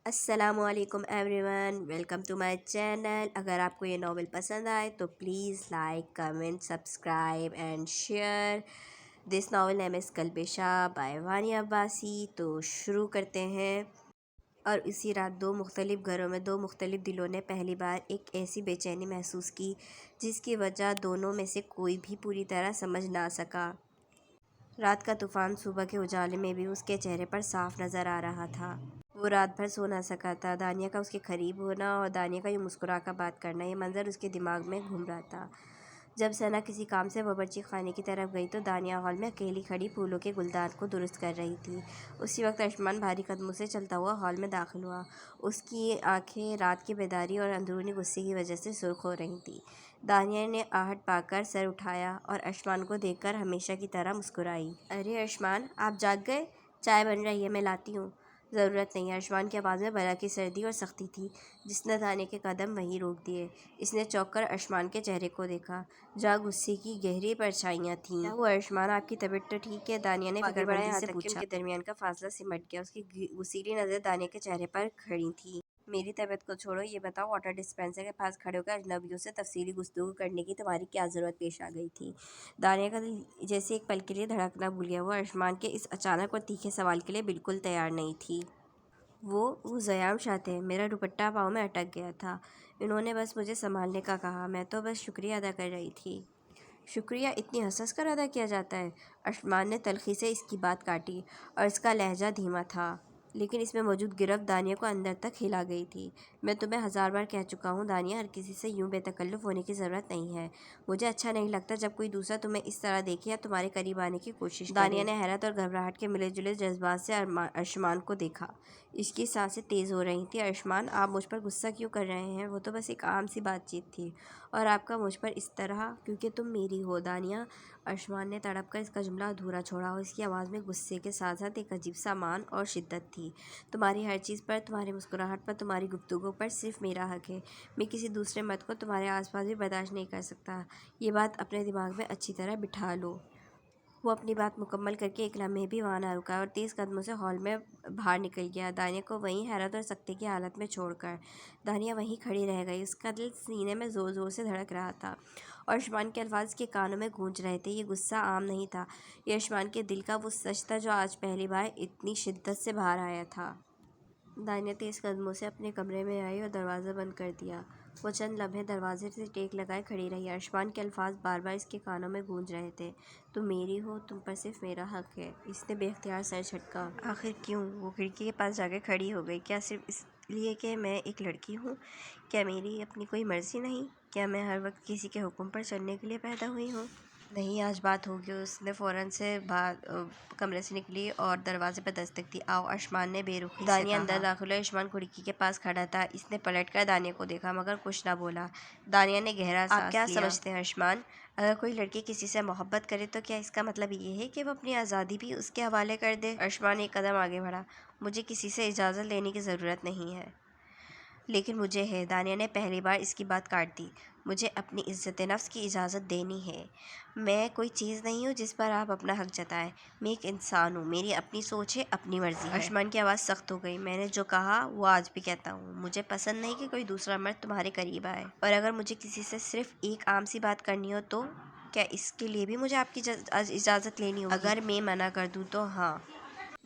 السلام علیکم everyone, welcome to my channel. اگر آپ کو یہ ناول پسند آئے تو please like, comment, subscribe and share. This novel name is کلپیشا بائی وانی عباسی۔ تو شروع کرتے ہیں۔ اور اسی رات دو مختلف گھروں میں دو مختلف دلوں نے پہلی بار ایک ایسی بے چینی محسوس کی جس کی وجہ دونوں میں سے کوئی بھی پوری طرح سمجھ نہ سکا۔ رات کا طوفان صبح کے اجالے میں بھی اس کے چہرے پر صاف نظر آ رہا تھا۔ وہ رات بھر سو نہ سکا تھا۔ دانیہ کا اس کے قریب ہونا اور دانیہ کا یوں مسکرا کر بات کرنا، یہ منظر اس کے دماغ میں گھوم رہا تھا۔ جب ثنا کسی کام سے باورچی خانے کی طرف گئی تو دانیہ ہال میں اکیلی کھڑی پھولوں کے گلدان کو درست کر رہی تھی۔ اسی وقت ارشمان بھاری قدموں سے چلتا ہوا ہال میں داخل ہوا۔ اس کی آنکھیں رات کی بیداری اور اندرونی غصے کی وجہ سے سرخ ہو رہی تھیں۔ دانیہ نے آہٹ پا کر سر اٹھایا اور ارشمان کو دیکھ کر ہمیشہ کی طرح مسکرائی۔ ارے ارشمان، آپ جاگ گئے؟ چائے بن رہی ہے، میں لاتی ہوں۔ ضرورت نہیں۔ ارشمان کی آواز میں بلا کی سردی اور سختی تھی جس نے دانیہ کے قدم وہیں روک دیے۔ اس نے چونک کر ارشمان کے چہرے کو دیکھا جہاں غصے کی گہری پرچھائیاں تھیں۔ کیا ہوا ارشمان، آپ کی طبیعت تو ٹھیک ہے؟ دانیہ نے فکر مندی سے پوچھا۔ ان کے درمیان کا فاصلہ سمٹ گیا۔ اس کی غصیلی نظریں دانیہ کے چہرے پر کھڑی تھیں۔ میری طبیعت کو چھوڑو، یہ بتاؤ واٹر ڈسپینسر کے پاس کھڑے ہو کر اجنبیوں سے تفصیلی گفتگو کرنے کی تمہاری کیا ضرورت پیش آ گئی تھی؟ دانیہ کا دل جیسے ایک پل کے لیے دھڑکنا بھول گیا۔ وہ ارشمان کے اس اچانک اور تیکھے سوال کے لیے بالکل تیار نہیں تھی۔ وہ زیام شاہ تھے، میرا دوپٹہ پاؤں میں اٹک گیا تھا، انہوں نے بس مجھے سنبھالنے کا کہا، میں تو بس شکریہ ادا کر رہی تھی۔ شکریہ اتنی ہنس ہنس کر ادا کیا جاتا ہے؟ ارشمان نے تلخی سے اس کی بات کاٹی اور اس کا لہجہ دھیما تھا، لیکن اس میں موجود گرفت دانیہ کو اندر تک ہلا گئی تھی۔ میں تمہیں 1000 بار کہہ چکا ہوں دانیہ، ہر کسی سے یوں بے تکلف ہونے کی ضرورت نہیں ہے۔ مجھے اچھا نہیں لگتا جب کوئی دوسرا تمہیں اس طرح دیکھے یا تمہارے قریب آنے کی کوشش کرے۔ دانیہ نے حیرت اور گھبراہٹ کے ملے جلے جذبات سے ارشمان کو دیکھا۔ اس کی سانسیں تیز ہو رہی تھیں۔ ارشمان، آپ مجھ پر غصہ کیوں کر رہے ہیں؟ وہ تو بس ایک عام سی بات چیت تھی، اور آپ کا مجھ پر اس طرح کیونکہ تم میری ہو۔ دانیہ، ارشمان نے تڑپ کر اس کا جملہ ادھورا چھوڑا اور اس کی آواز میں غصے کے ساتھ ساتھ ایک عجیب سا مان اور شدت تھی۔ تمہاری ہر چیز پر، تمہاری مسکراہٹ پر، تمہاری گفتگو پر صرف میرا حق ہے۔ میں کسی دوسرے مرد کو تمہارے آس پاس بھی برداشت نہیں کر سکتا۔ یہ بات اپنے دماغ میں اچھی طرح بٹھا لو۔ وہ اپنی بات مکمل کر کے ایک لمحے بھی وہاں نہ رکا اور تیز قدموں سے ہال میں باہر نکل گیا، دانیہ کو وہیں حیرت اور سکتے کی حالت میں چھوڑ کر۔ دانیہ وہیں کھڑی رہ گئی، اس کا دل سینے میں زور زور سے دھڑک رہا تھا اور ارشمان کے الفاظ اس کے کانوں میں گونج رہے تھے۔ یہ غصہ عام نہیں تھا، یہ ارشمان کے دل کا وہ سچ تھا جو آج پہلی بار اتنی شدت سے باہر آیا تھا۔ دانیہ تیز قدموں سے اپنے کمرے میں آئی اور دروازہ بند کر دیا۔ وہ چند لمحے دروازے سے ٹیک لگائے کھڑی رہی۔ ارشمان کے الفاظ بار بار اس کے کانوں میں گونج رہے تھے، تم میری ہو، تم پر صرف میرا حق ہے۔ اس نے بے اختیار سر جھٹکا۔ آخر کیوں؟ وہ کھڑکی کے پاس جا کے کھڑی ہو گئی۔ کیا صرف اس لیے کہ میں ایک لڑکی ہوں؟ کیا میری اپنی کوئی مرضی نہیں؟ کیا میں ہر وقت کسی کے حکم پر چلنے کے لیے پیدا ہوئی ہوں؟ نہیں، آج بات ہوگی۔ اس نے فوراً سے کمرے سے نکلی اور دروازے پر دستک دی۔ آؤ، ارشمان نے بے رخی سے کہا۔ دانیہ اندر داخل ہوئی۔ ارشمان کھڑکی کے پاس کھڑا تھا۔ اس نے پلٹ کر دانیہ کو دیکھا مگر کچھ نہ بولا۔ دانیہ نے گہرا سانس لیا۔ آپ کیا سمجھتے ہیں ارشمان؟ اگر کوئی لڑکی کسی سے محبت کرے تو کیا اس کا مطلب یہ ہے کہ وہ اپنی آزادی بھی اس کے حوالے کر دے؟ ارشمان ایک قدم آگے بڑھا۔ مجھے کسی سے اجازت لینے کی ضرورت نہیں ہے، لیکن مجھے ہے۔ دانیہ نے پہلی بار اس کی بات کاٹ دی۔ مجھے اپنی عزت نفس کی اجازت دینی ہے۔ میں کوئی چیز نہیں ہوں جس پر آپ اپنا حق جتائیں۔ میں ایک انسان ہوں، میری اپنی سوچ ہے، اپنی مرضی ہے۔ ارشمان کی آواز سخت ہو گئی۔ میں نے جو کہا وہ آج بھی کہتا ہوں، مجھے پسند نہیں کہ کوئی دوسرا مرد تمہارے قریب آئے، اور اگر مجھے کسی سے صرف ایک عام سی بات کرنی ہو تو کیا اس کے لیے بھی مجھے آپ کی اجازت لینی ہوگی؟ اگر میں منع کر دوں تو؟ ہاں۔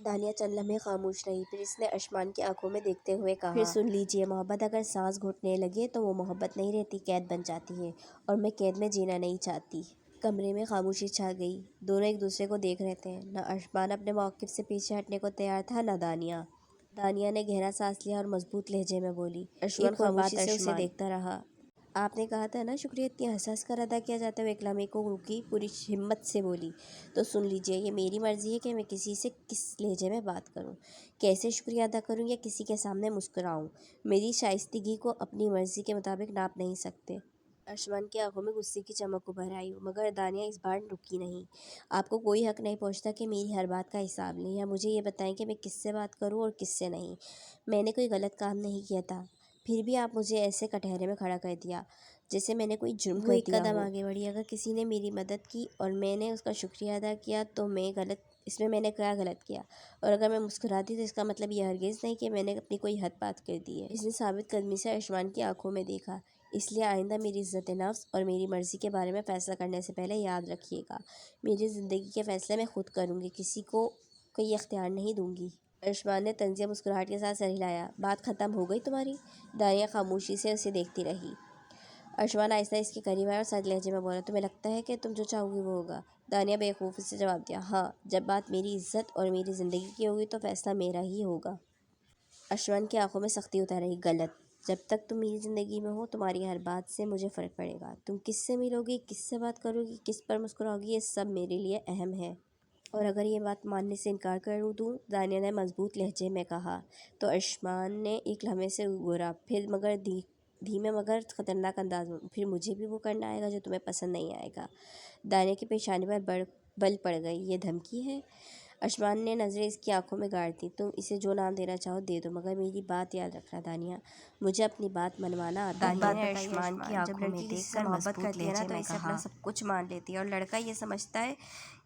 دانیہ چند لمحے خاموش رہی، پھر اس نے ارشمان کی آنکھوں میں دیکھتے ہوئے کہا، پھر سن لیجیے، محبت اگر سانس گھٹنے لگے تو وہ محبت نہیں رہتی، قید بن جاتی ہے، اور میں قید میں جینا نہیں چاہتی۔ کمرے میں خاموشی چھا گئی۔ دونوں ایک دوسرے کو دیکھ رہے تھے۔ نہ ارشمان اپنے موقف سے پیچھے ہٹنے کو تیار تھا، نہ دانیہ۔ دانیہ نے گہرا سانس لیا اور مضبوط لہجے میں بولی۔ ارشمان خاموشی سے اسے دیکھتا رہا۔ آپ نے کہا تھا نا شکریہ اتنی ہنس ہنس کر ادا کیا جاتا ہے؟ وہ ایک لمحے کو رکی، پوری ہمت سے بولی، تو سن لیجیے، یہ میری مرضی ہے کہ میں کسی سے کس لہجے میں بات کروں، کیسے شکریہ ادا کروں یا کسی کے سامنے مسکراؤں۔ میری شائستگی کو اپنی مرضی کے مطابق ناپ نہیں سکتے۔ ارشمان کی آنکھوں میں غصے کی چمک ابھر آئی، مگر دانیہ اس بار رکی نہیں۔ آپ کو کوئی حق نہیں پہنچتا کہ میری ہر بات کا حساب لیں یا مجھے یہ بتائیں کہ میں کس سے بات کروں اور کس سے نہیں۔ میں نے کوئی غلط کام نہیں کیا تھا، پھر بھی آپ مجھے ایسے کٹہرے میں کھڑا کر دیا جیسے میں نے کوئی جرم کر دیا ہو۔ وہ ایک قدم آگے بڑھی۔ اگر کسی نے میری مدد کی اور میں نے اس کا شکریہ ادا کیا تو میں غلط اس میں نے کیا غلط کیا؟ اور اگر میں مسکراتی تو اس کا مطلب یہ ہرگز نہیں کہ میں نے اپنی کوئی حد بات کر دی ہے۔ اس نے ثابت قدمی سے عثمان کی آنکھوں میں دیکھا۔ اس لیے آئندہ میری عزت نفس اور میری مرضی کے بارے میں فیصلہ کرنے سے پہلے یاد رکھیے گا، میری زندگی کے فیصلے میں خود کروں گی، کسی کو کوئی اختیار نہیں دوں گی۔ عثمان نے طنزیہ مسکراہٹ کے ساتھ سر ہلایا۔ بات ختم ہو گئی تمہاری؟ دانیہ خاموشی سے اسے دیکھتی رہی۔ عثمان آہستہ اس کے قریب آیا اور سرد لہجے میں بولا، تمہیں لگتا ہے کہ تم جو چاہو گی وہ ہوگا؟ دانیہ بے خوفی سے جواب دیا، ہاں، جب بات میری عزت اور میری زندگی کی ہوگی تو فیصلہ میرا ہی ہوگا۔ عثمان کی آنکھوں میں سختی اتر رہی۔ غلط، جب تک تم میری زندگی میں ہو تمہاری ہر بات سے مجھے فرق پڑے گا۔ تم کس سے ملو گی، کس سے بات کرو گی، کس پر مسکراؤ گی، یہ سب میرے لیے اہم ہے۔ اور اگر یہ بات ماننے سے انکار کر دوں، دانیہ نے مضبوط لہجے میں کہا، تو عثمان نے ایک لمحے سے گھورا، پھر مگر دھیمے مگر خطرناک انداز میں، پھر مجھے بھی وہ کرنا آئے گا جو تمہیں پسند نہیں آئے گا۔ دانیہ کی پیشانی پر بل پڑ گئی۔ یہ دھمکی ہے؟ عثمان نے نظریں اس کی آنکھوں میں گاڑ دیں۔ تم اسے جو نام دینا چاہو دے دو، مگر میری بات یاد رکھنا دانیہ، مجھے اپنی بات منوانا آتا ہے۔ دانیہ نے عثمان کی آنکھوں میں دیکھ کر محبت مضبوط کرتی ہے نا لہجے تو میں اسے اپنا کہا، سب کچھ مان لیتی ہے، اور لڑکا یہ سمجھتا ہے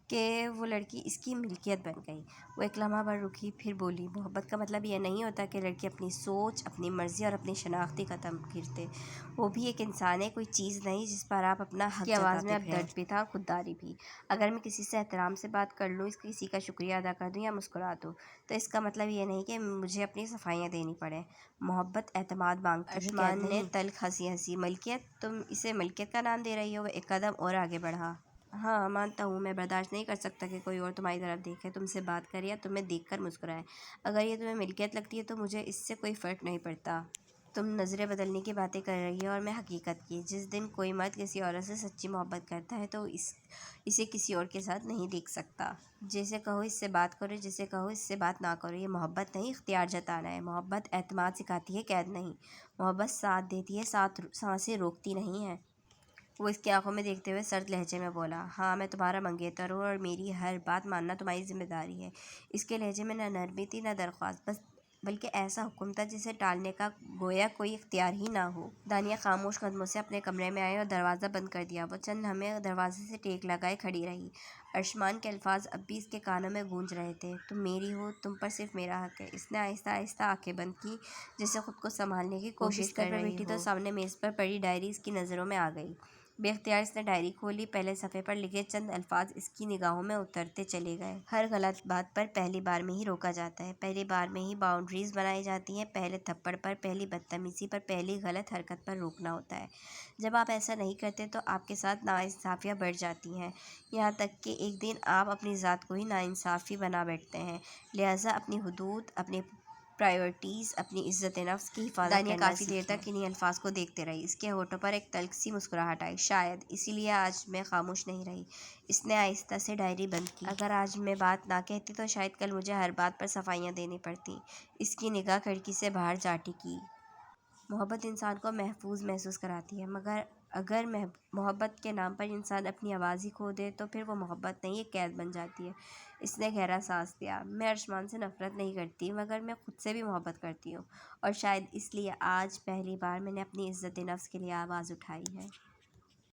کہ وہ لڑکی اس کی ملکیت بن گئی۔ وہ ایک لمحہ بھر رکی، پھر بولی، محبت کا مطلب یہ نہیں ہوتا کہ لڑکی اپنی سوچ، اپنی مرضی اور اپنی شناختی ختم کر دے۔ وہ بھی ایک انسان ہے، کوئی چیز نہیں جس پر آپ اپنا حق جتاتے پھریں۔ اس کی آواز میں اب درد بھی تھا اور خودداری بھی۔ اگر میں کسی سے احترام سے بات کر لوں، کسی کا شکریہ ادا کر دوں یا مسکرا دوں، تو اس کا مطلب یہ نہیں کہ مجھے اپنی صفائیاں دینی پڑیں۔ محبت اعتماد مانگتی ہے، عثمان نے تلخ ہنسی۔ ملکیت؟ تم اسے ملکیت کا نام دے رہی ہو؟ وہ ایک قدم اور آگے بڑھا۔ ہاں، مانتا ہوں، میں برداشت نہیں کر سکتا کہ کوئی اور تمہاری طرف دیکھے، تم سے بات کرے یا تمہیں دیکھ کر مسکرائے۔ اگر یہ تمہیں ملکیت لگتی ہے تو مجھے اس سے کوئی فرق نہیں پڑتا۔ تم نظریں بدلنے کی باتیں کر رہی ہو اور میں حقیقت کی۔ جس دن کوئی مرد کسی عورت سے سچی محبت کرتا ہے تو اسے کسی اور کے ساتھ نہیں دیکھ سکتا۔ جسے کہو اس سے بات کرو، جسے کہو اس سے بات نہ کرو۔ یہ محبت نہیں، اختیار جتانا ہے۔ محبت اعتماد سکھاتی ہے، قید نہیں۔ محبت ساتھ دیتی ہے، سانسیں روکتی نہیں ہے۔ وہ اس کی آنکھوں میں دیکھتے ہوئے سرد لہجے میں بولا، ہاں، میں تمہارا منگیتر ہوں اور میری ہر بات ماننا تمہاری ذمہ داری ہے۔ اس کے لہجے میں نہ نرمی تھی، نہ درخواست، بلکہ ایسا حکم تھا جسے ٹالنے کا گویا کوئی اختیار ہی نہ ہو۔ دانیہ خاموش قدموں سے اپنے کمرے میں آئی اور دروازہ بند کر دیا۔ وہ چند لمحے دروازے سے ٹیک لگائے کھڑی رہی۔ عثمان کے الفاظ اب بھی اس کے کانوں میں گونج رہے تھے، تم میری ہو، تم پر صرف میرا حق ہے۔ اس نے آہستہ آہستہ آنکھیں بند کی، جیسے خود کو سنبھالنے کی کوشش کر رہی ہو۔ وہ بستر پر بیٹھی تو سامنے میز پر پڑی ڈائری اس کی نظروں میں آ گئی۔ بے اختیار اس نے ڈائری کھولی۔ پہلے صفحے پر لکھے چند الفاظ اس کی نگاہوں میں اترتے چلے گئے۔ ہر غلط بات پر پہلی بار میں ہی روکا جاتا ہے، پہلی بار میں ہی باؤنڈریز بنائی جاتی ہیں۔ پہلے تھپڑ پر، پہلی بدتمیزی پر، پہلی غلط حرکت پر روکنا ہوتا ہے۔ جب آپ ایسا نہیں کرتے تو آپ کے ساتھ ناانصافیاں بڑھ جاتی ہیں، یہاں تک کہ ایک دن آپ اپنی ذات کو ہی ناانصافی بنا بیٹھتے ہیں۔ لہٰذا اپنی حدود، اپنی پرائیورٹیز، اپنی عزت نفس کی حفاظت کرنا سیکھیں۔ دانیہ کافی دیر تک انہی الفاظ کو دیکھتے رہی۔ اس کے ہونٹوں پر ایک تلخ سی مسکراہٹ آئی۔ شاید اسی لیے آج میں خاموش نہیں رہی۔ اس نے آہستہ سے ڈائری بند کی۔ اگر آج میں بات نہ کہتی تو شاید کل مجھے ہر بات پر صفائیاں دینی پڑتیں۔ اس کی نگاہ کھڑکی سے باہر جا ٹکی۔ محبت انسان کو محفوظ محسوس کراتی ہے، مگر اگر محبت کے نام پر انسان اپنی آواز ہی کھو دے تو پھر وہ محبت نہیں، ایک قید بن جاتی ہے۔ اس نے گہرا سانس لیا۔ میں عثمان سے نفرت نہیں کرتی، مگر میں خود سے بھی محبت کرتی ہوں، اور شاید اس لیے آج پہلی بار میں نے اپنی عزت نفس کے لیے آواز اٹھائی ہے۔